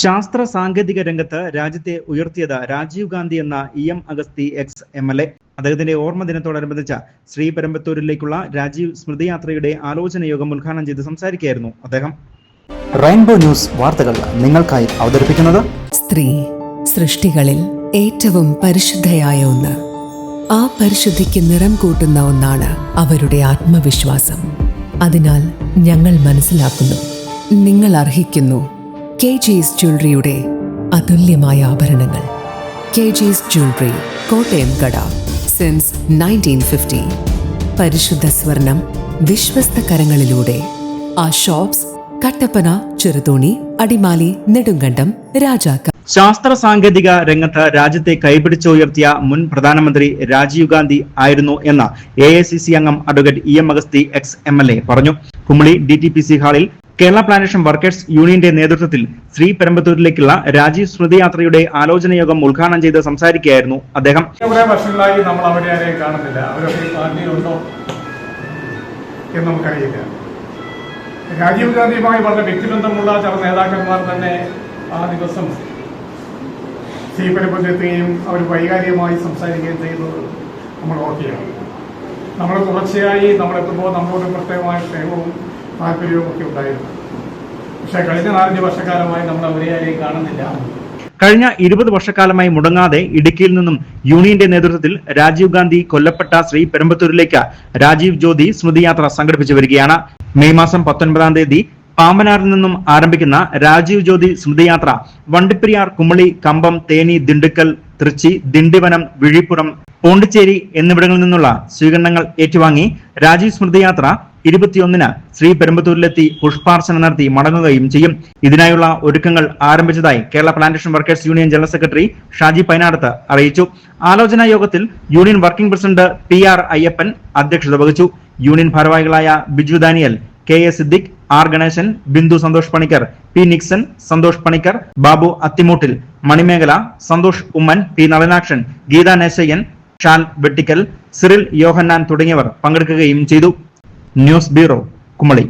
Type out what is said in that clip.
ശാസ്ത്ര സാങ്കേതിക രംഗത്ത് രാജ്യത്തെ ഉയർത്തിയത് രാജീവ് ഗാന്ധി എന്ന ഇ.എം. അഗസ്തി എക്സ് MLA. അദ്ദേഹത്തിന്റെ ഓർമ്മ ദിനത്തോടനുബന്ധിച്ച ശ്രീപെരുമ്പത്തൂരിലേക്കുള്ള രാജീവ് സ്മൃതിയാത്രയുടെ ആലോചന യോഗം ഉദ്ഘാടനം ചെയ്ത് സംസാരിക്കുകയായിരുന്നു അദ്ദേഹം. റെയിൻബോ ന്യൂസ് വാർത്തകൾ നിങ്ങൾക്കായി അവതരിപ്പിക്കുന്നത് സ്ത്രീ സൃഷ്ടികളിൽ ഏറ്റവും പരിശുദ്ധയായ ഒന്ന്. ആ പരിശുദ്ധിക്ക് നിറം കൂട്ടുന്ന ഒന്നാണ് അവരുടെ ആത്മവിശ്വാസം. അതിനാൽ ഞങ്ങൾ മനസ്സിലാക്കുന്നു, നിങ്ങൾ അർഹിക്കുന്നു KG's ജ്വല്ലറിയുടെ അതുല്യമായ ആഭരണങ്ങൾ. KG's ജ്വല്ലറി, കോട്ടയം കട, സിൻസ് 1950. പരിശുദ്ധ സ്വർണം വിശ്വസ്ത കരങ്ങളിലൂടെ. ആ ഷോപ്സ് കട്ടപ്പന, ചെറുതോണി, അടിമാലി, നെടുങ്കണ്ടം, രാജാക്ക. ശാസ്ത്ര സാങ്കേതിക രംഗത്ത് രാജ്യത്തെ കൈപിടിച്ചുയർത്തിയ മുൻ പ്രധാനമന്ത്രി രാജീവ് ഗാന്ധി ആയിരുന്നു എന്ന AICC അംഗം അഡ്വക്കേറ്റ് ഇ.എം. അഗസ്തി എക്സ് MLA പറഞ്ഞു. കുമളി DTPC ഹാളിൽ കേരള പ്ലാന്റേഷൻ വർക്കേഴ്സ് യൂണിയന്റെ നേതൃത്വത്തിൽ ശ്രീപെരുമ്പത്തൂരിലേക്കുള്ള രാജീവ് സ്മൃതിയാത്രയുടെ ആലോചന യോഗം ഉദ്ഘാടനം ചെയ്ത് സംസാരിക്കുകയായിരുന്നു അദ്ദേഹം. കുറെ വർഷങ്ങളായി നമ്മൾ അവരെ ആരെയും കാണുന്നില്ല. അവരൊക്കെ പാർട്ടിയിലുണ്ടോ എന്ന് നമുക്കറിയില്ല. രാജീവ് ഗാന്ധിയുമായി വളരെ വ്യക്തിബന്ധമുള്ള ചില നേതാക്കന്മാർ തന്നെ ആ ദിവസം ശ്രീപെരുമ്പത്തൂരെത്തുകയും അവർ വൈകാരികമായി സംസാരിക്കുകയും ചെയ്യുന്നത് നമ്മൾ ഓർക്കുകയാണ്. നമ്മൾ തുടർച്ചയായി നമ്മളെത്തുമ്പോൾ നമ്മളോട് പ്രത്യേകമായ സ്നേഹവും താല്പര്യവും ഒക്കെ ഉണ്ടായിരുന്നു. പക്ഷേ കഴിഞ്ഞ 4 വർഷക്കാലമായി നമ്മൾ അവരെ ആരെയും കാണുന്നില്ല. കഴിഞ്ഞ 20 വർഷക്കാലമായി മുടങ്ങാതെ ഇടുക്കിയിൽ നിന്നും യൂണിയന്റെ നേതൃത്വത്തിൽ രാജീവ് ഗാന്ധി കൊല്ലപ്പെട്ട ശ്രീപെരുമ്പത്തൂരിലേക്ക് രാജീവ് ജ്യോതി സ്മൃതിയാത്ര സംഘടിപ്പിച്ചു വരികയാണ്. മെയ് മാസം 19-ാം തീയതി പാമ്പനാറിൽ നിന്നും ആരംഭിക്കുന്ന രാജീവ് ജ്യോതി സ്മൃതിയാത്ര വണ്ടിപ്പെരിയാർ, കുമളി, കമ്പം, തേനി, ദിണ്ടുക്കൽ, തൃച്ചി, ദിണ്ടിവനം, വിഴിപ്പുറം, പോണ്ടിച്ചേരി എന്നിവിടങ്ങളിൽ നിന്നുള്ള സ്വീകരണങ്ങൾ ഏറ്റുവാങ്ങി രാജീവ് സ്മൃതിയാത്ര 21-ന് ശ്രീപെരുമ്പത്തൂരിലെത്തി പുഷ്പാർച്ചന നടത്തി മടങ്ങുകയും ചെയ്യും. ഇതിനായുള്ള ഒരുക്കങ്ങൾ ആരംഭിച്ചതായി Kerala plantation workers union general secretary Shaji Painadath അറിയിച്ചു. ആലോചനാ യോഗത്തിൽ union working president PR Ayyappan അധ്യക്ഷത വഹിച്ചു. യൂണിയൻ ഭാരവാഹികളായ Biju Daniel, KA Siddique, R Ganeshan, Bindu Santhosh Panicker, P Nixon, Santhosh Panicker, Babu Athimoottil, Manimekhala, Santhosh Oommen, P Nalinakshan, Geetha Neshayyan, Shal Vettikkal, Cyril Yohannan തുടങ്ങിയവർ പങ്കെടുക്കുകയും ചെയ്തു. News bureau, Kumily.